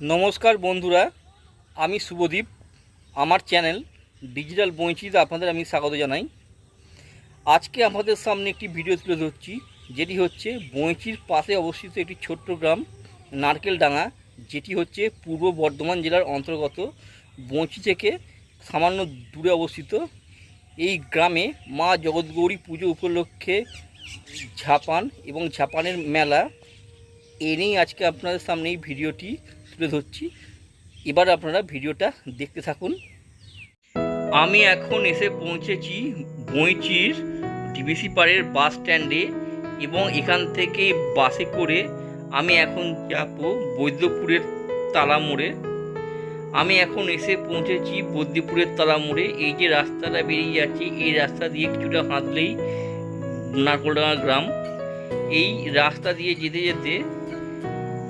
নমস্কার বন্ধুরা, আমি শুভদীপ। আমার চ্যানেল ডিজিটাল বইচিতে আপনাদের আমি স্বাগত জানাই। আজকে আমাদের সামনে একটি ভিডিও তুলে ধরছি, যেটি হচ্ছে বইচির পাশে অবস্থিত একটি ছোট্ট গ্রাম নারকেলডাঙ্গা, যেটি হচ্ছে পূর্ব বর্ধমান জেলার অন্তর্গত বইচি থেকে সামান্য দূরে অবস্থিত। এই গ্রামে মা জগৎগৌরী পুজো উপলক্ষে ঝাপান এবং ঝাপানের মেলা এনেই আজকে আপনাদের সামনে এই ভিডিওটি তুলে ধরছি। এবার আপনারা ভিডিওটা দেখতে থাকুন। আমি এখন এসে পৌঁছেছি বইচির ডিবিসি পাড়ের বাস স্ট্যান্ডে এবং এখান থেকে বাসে করে আমি এখন যাব বৈদ্যপুরের তালা মোড়ে। আমি এখন এসে পৌঁছেছি বৈদ্যপুরের তালা মোড়ে। এই যে রাস্তাটা বেরিয়ে যাচ্ছে, এই রাস্তা দিয়ে কিছুটা হাঁটলেই নারকেলডাঙ্গা গ্রাম। এই রাস্তা দিয়ে যেতে যেতে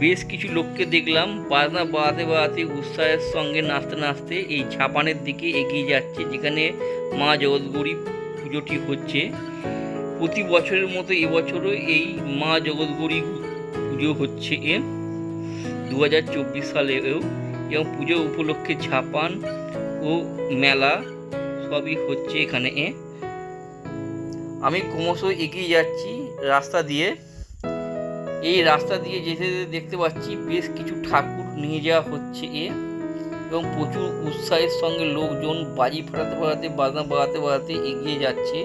বেশ কিছু লোককে দেখলাম বাজনা বাজাতে বাজাতে উৎসাহের সঙ্গে নাচতে নাচতে এই ঝাপানের দিকে এগিয়ে যাচ্ছে, যেখানে মা জগৎগৌরী পুজোটি হচ্ছে। প্রতি বছরের মতো এবছরও এই মা জগৎগৌরী পুজো হচ্ছে 2024 সালেও, এবং পুজো উপলক্ষে ঝাপান ও মেলা সবই হচ্ছে এখানে। আমি ক্রমশ এগিয়ে যাচ্ছি রাস্তা দিয়ে। এই রাস্তা দিয়ে যেতে যেতে দেখতে পাচ্ছি বেশ কিছু ঠাকুর নিয়ে যাওয়া হচ্ছে এবং প্রচুর উৎসাহের সঙ্গে লোকজন বাজি ফাটাতে ফাটাতে বাজনা বাজাতে বাজাতে এগিয়ে যাচ্ছে।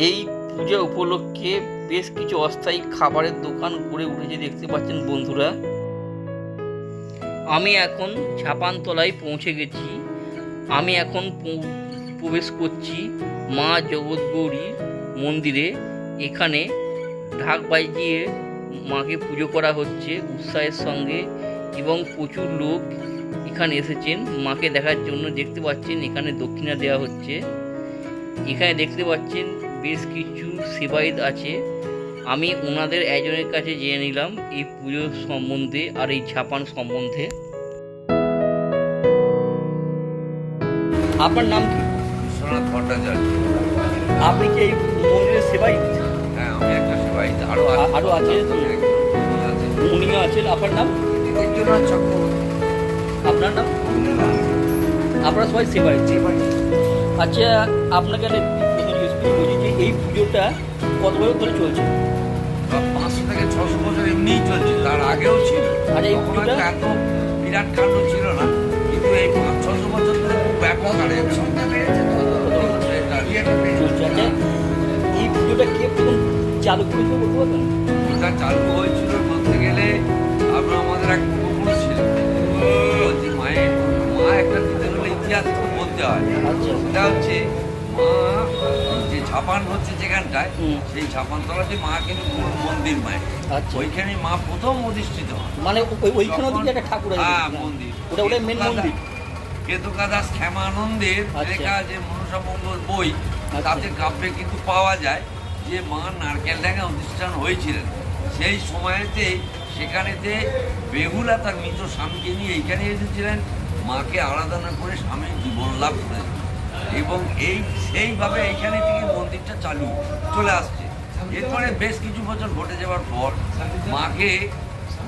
এই পূজা উপলক্ষে বেশ কিছু অস্থায়ী খাবারের দোকান গড়ে উঠেছে দেখতে পাচ্ছেন বন্ধুরা। আমি এখন ঝাপানতলায় পৌঁছে গেছি। আমি এখন প্রবেশ করছি মা জগৎগৌরী মন্দিরে। এখানে ঢাক বাজিয়ে মাকে পুজো করা হচ্ছে উৎসাহের সঙ্গে এবং প্রচুর লোক এখানে এসেছেন মাকে দেখার জন্য। দেখতে পাচ্ছেন এখানে দক্ষিণা দেওয়া হচ্ছে। এখানে দেখতে পাচ্ছেন বেশ কিছু সেবায়েত আছে। আমি ওনাদের একজনের কাছে জেনে নিলাম এই পুজোর সম্বন্ধে আর এই ঝাপান সম্বন্ধে। আপনার নাম কি? বিশ্বনাথ ভট্টাচার্য। আপনি কি এই মন্দিরের সেবায়েত? হ্যাঁ, আমি একটা সেবায়েত। আরো আছে, উনিও আছেন। আপনার নাম? আপনার নাম? আপনারা সবাই সেবায়েত। আচ্ছা, আপনাকে বলছি যে এই পুজোটা কত বছর ধরে চলছে? 500 থেকে 600 বছর এমনিই চলছে, তার আগেও ছিল। আর এই পুজোটা এত বিরাট কাণ্ড ছিল না, কিন্তু এই 500-600 বছর ধরে খুব ব্যাপক আরে চলছে। এই পুজোটা কে প্রথম চালু করেছিল বলতে পারবেন? এটা চালু হয়েছিল বলতে গেলে আমাদের এক পূর্বপুরুষ ছিলেন। মা একটা দিতে হলে ইতিহাস বলতে হয়। সেটা হচ্ছে মা যে ঝাপান হচ্ছে যেখানটায়, সেই ঝাপানতলাতে মা কিন্তু মূল মন্দির মায়ের। ওইখানে মা প্রথম অধিষ্ঠিত হয়। মানে ওইখানে একটা ঠাকুর আছে। হ্যাঁ, মন্দির। ওটা মেন মন্দির। কেতুকা দাস ক্ষেমানন্দের লেখা যে মনসা মঙ্গল বই, তাতে কাব্যে কিন্তু পাওয়া যায় যে মা নারকেলডাঙ্গা অধিষ্ঠান হয়েছিলেন। সেই সময়তে সেখানেতে বেহুলা তার মৃত স্বামীকে নিয়ে এইখানে এসেছিলেন। মাকে আরাধনা করে স্বামী জীবন লাভ করেন এবং সেইভাবে এইখানে থেকে মন্দিরটা চালু চলে আসছে। এরপরে বেশ কিছু বছর ঘটে যাওয়ার পর মাকে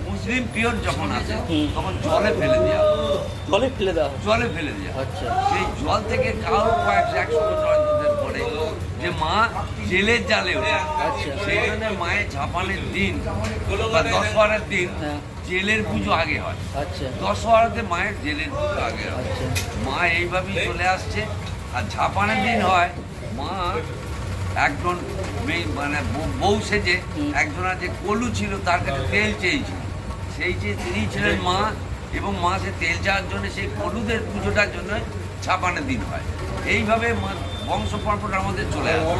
মুসলিম পিয়র যখন আসে তখন জলে ফেলে দেওয়া। আচ্ছা। সেই জল থেকে কারো 100 বছর পরে যে মা জেলের জালে ওঠে। সেই জন্য মায়ের ঝাপানের দিন বা দশহরার দিন জেলের পুজো আগে হয়। দশহরাতে মায়ের জেলের পুজো আগে হয়। মা এইভাবেই চলে আসছে। আর ঝাপানের দিন হয় মা একজন মানে বউ সেজে একজনের যে কলু ছিল তার কাছে তেল চেয়েছিল। সেই যে তিনি ছিলেন মা, এবং মা সে তেল চাওয়ার জন্য সেই কলুদের পুজোটার জন্য ছাপানের দিন হয়। এইভাবে বংশ পরম্পরা আমাদের চলে আসে।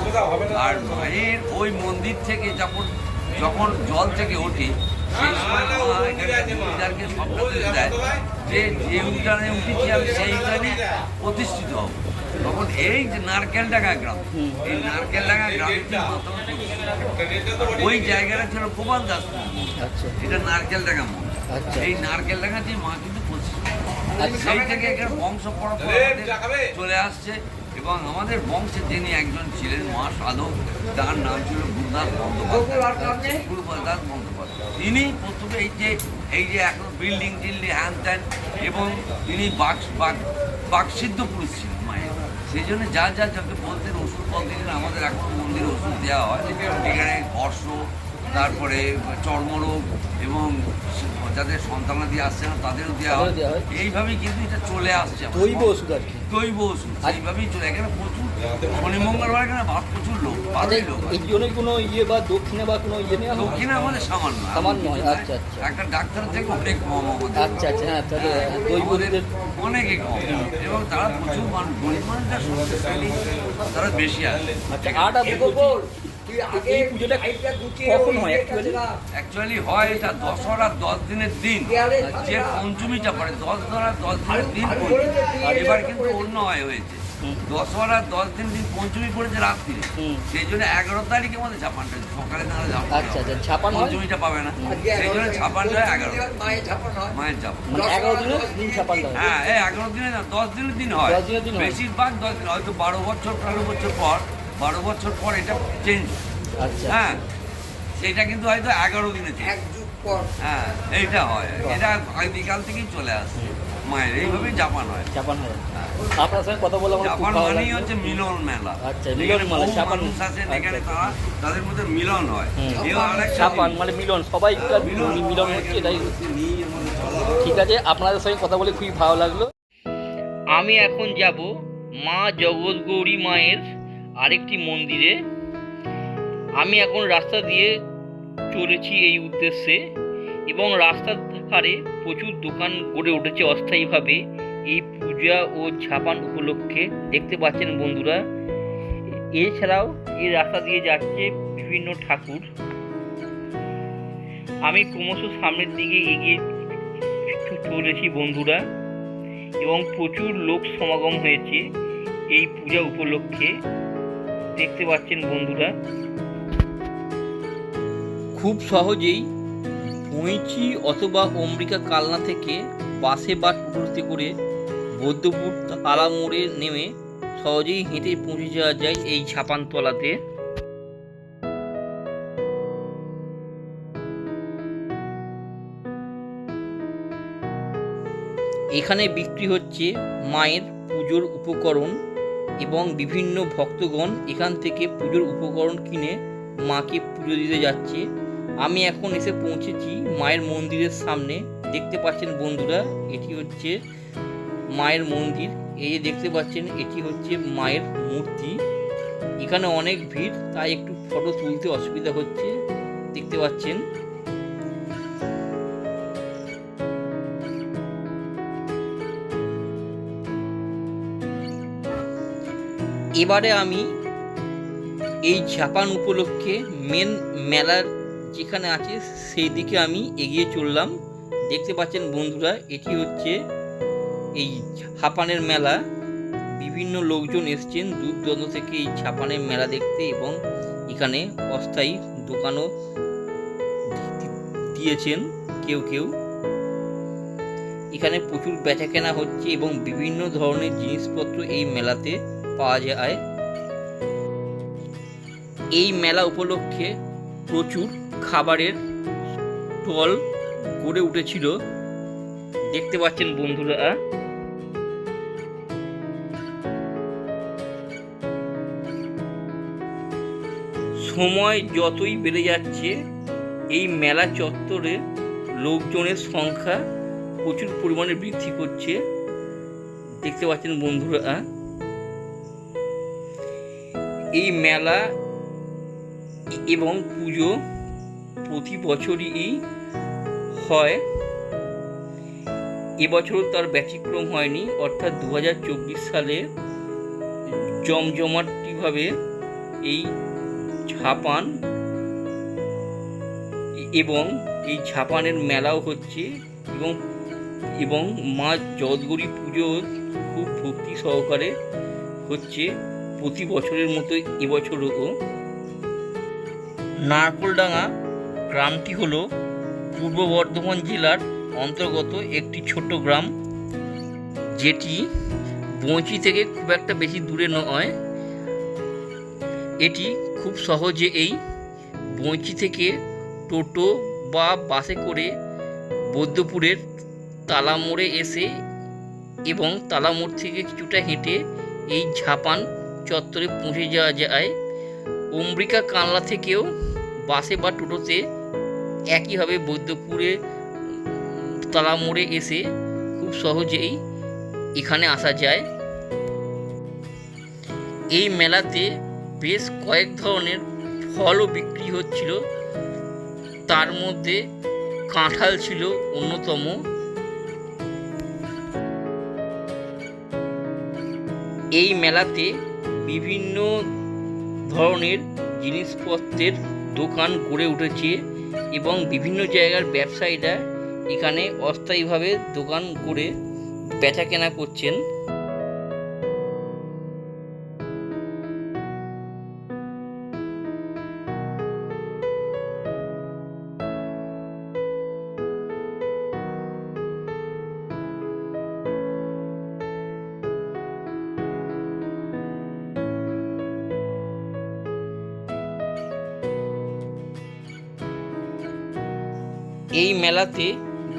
আর মায়ের ওই মন্দির থেকে যখন জল থেকে ওঠে, সেই সময় মা জমিদারকে স্বপ্ন তুলে দেয় যে উঠানে উঠেছি আমি সেই উঠানে প্রতিষ্ঠিত হব। তখন এই যে নারকেলডাঙ্গা গ্রাম, এই নারকেলডাঙ্গা গ্রামে ওই জায়গাটা ছিল গোপাল দাস। এটা নারকেলডাঙ্গা মন্দির। এই নারকেলডাঙ্গাতে মা কিন্তু প্রতিষ্ঠিত। সেই থেকে এখানে বংশ পরম্পরা চলে আসছে। এবং আমাদের বংশে যিনি একজন ছিলেন মহাসাধক, তার নাম ছিল গুরুদাস বন্দ্যোপাধ্যায়। তিনি প্রথমে এই যে এই যে এখন বিল্ডিং টিল্ডিং হ্যান ত্যান, এবং তিনি বাকসিদ্ধ পুরুষ ছিলেন মায়ের। সেই জন্য যা যাকে বলতেন ওষুধপত্র দিলেন, আমাদের এখন মন্দিরে ওষুধ দেওয়া হয় এখানে, অর্শ, তারপরে চর্মরোগ, এবং যাদের সন্তানাদি আসছে না তাদেরও দেওয়া হয়। এইভাবেই কিন্তু এটা চলে আসছে, দৈব ওষুধ আর কি, দৈব ওষুধ এইভাবেই চলে। এখানে প্রচুর শনি মঙ্গলবার এখানে প্রচুর লোক, ভালোই লোক। এই জন্যই কোনো ইয়ে বা দক্ষিণে বা কোনো ইয়ে নেই? দক্ষিণে আমাদের সামান্য, আচ্ছা আচ্ছা, একটা ডাক্তারের থেকে অনেক কম আমাদের। আচ্ছা আচ্ছা, হ্যাঁ তাহলে আমাদের অনেকে কম, এবং তারা প্রচুর মানুষ, গরিব মানুষরা শক্তিশালী, তারা বেশি আসে। আচ্ছা, এই পুজোটা কখন হয় অ্যাকচুয়ালি হয় এটা দশহরার 10 দিনের দিন, যে পঞ্চমীটা পড়ে 10 দিনের দিন পড়ে। এবার কিন্তু অন্য হয়েছে, দশহরার 10 দিন পঞ্চমী পড়েছে রাত্রি, সেই জন্য 11 তারিখের মধ্যে ছাপানটা সকালে তারা যাবে। আচ্ছা আচ্ছা, ছাপান পঞ্চমীটা পাবে না, সেই জন্য ছাপানটা হয় 11 মায়ের ছাপান। 11 দিনের দিন ছাপান হয়? হ্যাঁ, 11 দিনে না, 10 দিনের দিন হয় বেশিরভাগ। 10 দিন, হয়তো 12 বছর 13 বছর পর, 12 বছর পর এটা চেঞ্জ। আচ্ছা, হ্যাঁ, সেটা কিন্তু হয়তো 11 দিনে চেঞ্জ। হ্যাঁ, এইটা হয়, এটা আদিকাল থেকেই চলে আসে মায়ের, এইভাবেই জাপান হয়। জাপান হয়। আপনার সঙ্গে কথা বলে আমার খুব জাপান ভালো মানেই লাগলো। হচ্ছে মিলন মেলা। আচ্ছা, মিলন মেলা, জাপান মানুষ আছেন এখানে, আচ্ছা, তাদের মধ্যে মিলন হয়। এও আরেকটা জাপান মানে মিলন, সবাই মিলন হচ্ছে, এটাই। ঠিক আছে, আপনাদের সঙ্গে কথা বলে খুবই ভালো লাগলো। আমি এখন যাব মা জগৎগৌরী মায়ের আরেকটি মন্দিরে। আমি এখন রাস্তা দিয়ে চলেছি এই উদ্দেশ্যে, এবং রাস্তার ধারে প্রচুর দোকান গড়ে উঠেছে অস্থায়ীভাবে এই পূজা ও ছাপান উপলক্ষে, দেখতে পাচ্ছেন বন্ধুরা। এছাড়াও এই রাস্তা দিয়ে যাচ্ছে বিভিন্ন ঠাকুর। আমি ক্রমশ সামনের দিকে এগিয়ে চলেছি বন্ধুরা, এবং প্রচুর লোক সমাগম হয়েছে এই পূজা উপলক্ষে, দেখতে পাচ্ছেন বন্ধুরা। খুব সহজেই বইচি অথবা অম্বিকা কালনা থেকে বাসে বা টোটোতে করে বৈদ্যপুর তালা মোড়ে নেমে সহজেই হেঁটে পৌঁছে যাওয়া যায় এই ছাপানতলাতে। এখানে বিক্রি হচ্ছে মায়ের পুজোর উপকরণ, এবং বিভিন্ন ভক্তগণ এখান থেকে পুজোর উপকরণ কিনে মাকে পুজো দিতে যাচ্ছে। আমি এখন এসে পৌঁছেছি মায়ের মন্দিরের সামনে, দেখতে পাচ্ছেন বন্ধুরা, এটি হচ্ছে মায়ের মন্দির। এই যে দেখতে পাচ্ছেন, এটি হচ্ছে মায়ের মূর্তি। এখানে অনেক ভিড়, তাই একটু ফটো তুলতে অসুবিধা হচ্ছে, দেখতে পাচ্ছেন। এবারে আমি এই ছাপান উপলক্ষে মেন মেলার যেখানে আছে সেই দিকে আমি এগিয়ে চললাম। দেখতে পাচ্ছেন বন্ধুরা, এটি হচ্ছে এই ছাপানের মেলা। বিভিন্ন লোকজন এসছেন দূর দূরান্ত থেকে এই ছাপানের মেলা দেখতে, এবং এখানে অস্থায়ী দোকানও দিয়েছেন কেউ কেউ। এখানে প্রচুর বেচা কেনা হচ্ছে, এবং বিভিন্ন ধরনের জিনিসপত্র এই মেলাতে পাওয়া যায়। এই মেলা উপলক্ষে প্রচুর খাবারের স্টল গড়ে উঠেছিল, দেখতে পাচ্ছেন বন্ধুরা। সময় যতই বেড়ে যাচ্ছে, এই মেলা চত্বরে লোকজনের সংখ্যা প্রচুর পরিমাণে বৃদ্ধি করছে, দেখতে পাচ্ছেন বন্ধুরা। এই মেলা এবং পুজো প্রতি বছরই হয়, এবছর তার ব্যতিক্রম হয়নি। অর্থাৎ 2024 সালে জমজমাটিভাবে এই ছাপান এবং এই ছাপানের মেলাও হচ্ছে, এবং মা জগৎগৌরী পুজো খুব ভক্তি সহকারে হচ্ছে প্রতি বছরের মতো এবছরও। নারকোলডাঙ্গা গ্রামটি হলো পূর্ব বর্ধমান জেলার অন্তর্গত একটি ছোট গ্রাম, যেটি বইচি থেকে খুব একটা বেশি দূরে নয়। এটি খুব সহজে এই বইচি থেকে টোটো বা বাসে করে বৈদ্যপুরের তালা মোড়ে এসে এবং তালা মোড় থেকে কিছুটা হেঁটে এই ঝাপান চত্বরে পৌঁছে যাওয়া যায়। অম্বিকা কানলা থেকেও বাসে বা টোটোতে একইভাবে বৈদ্যপুরে তালা মোড়ে এসে খুব সহজেই এখানে আসা যায়। এই মেলাতে বেশ কয়েক ধরনের ফলও বিক্রি হচ্ছিল, তার মধ্যে কাঁঠাল ছিল অন্যতম। এই মেলাতে বিভিন্ন ধরনের জিনিসপত্রের দোকান গড়ে উঠেছে এবং বিভিন্ন জায়গার ব্যবসায়ীরা এখানে অস্থায়ীভাবে দোকান করে বেচা কেনা করছেন। এই মেলাতে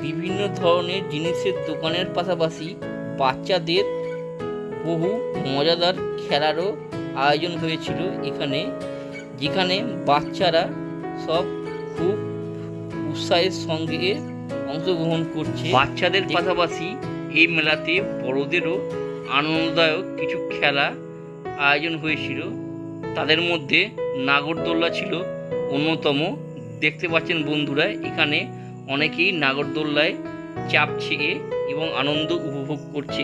বিভিন্ন ধরনের জিনিসের দোকানের পাশাপাশি বাচ্চাদের বহু মজাদার খেলারও আয়োজন হয়েছিল এখানে, যেখানে বাচ্চারা সব খুব উৎসাহের সঙ্গে অংশগ্রহণ করছে। বাচ্চাদের পাশাপাশি এই মেলাতে বড়দেরও আনন্দদায়ক কিছু খেলা আয়োজন হয়েছিল। তাদের মধ্যে নাগরদোল্লা ছিল অন্যতম। দেখতে পাচ্ছেন বন্ধুরা, এখানে অনেকেই নাগরদোল্লায় চাপছে এবং আনন্দ উপভোগ করছে।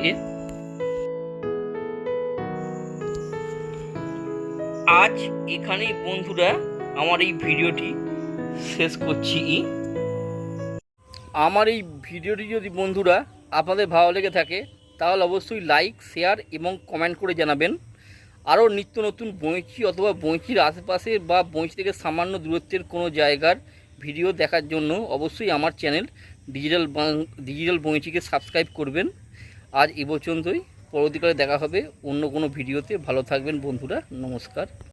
আজ এখানেই বন্ধুরা আমার এই ভিডিওটি শেষ করছি। আমার এই ভিডিওটি যদি বন্ধুরা আপনাদের ভালো লেগে থাকে তাহলে অবশ্যই লাইক, শেয়ার এবং কমেন্ট করে জানাবেন। আরও নিত্য নতুন বঁইচি অথবা বঁইচির আশেপাশে বা বঁইচি থেকে সামান্য দূরত্বের কোনো জায়গার ভিডিও দেখার জন্য অবশ্যই আমার চ্যানেল ডিজিটাল বঁইচিকে সাবস্ক্রাইব করবেন। আজ এ পর্যন্তই, পরবর্তীকালে দেখা হবে অন্য কোনো ভিডিওতে। ভালো থাকবেন বন্ধুরা, নমস্কার।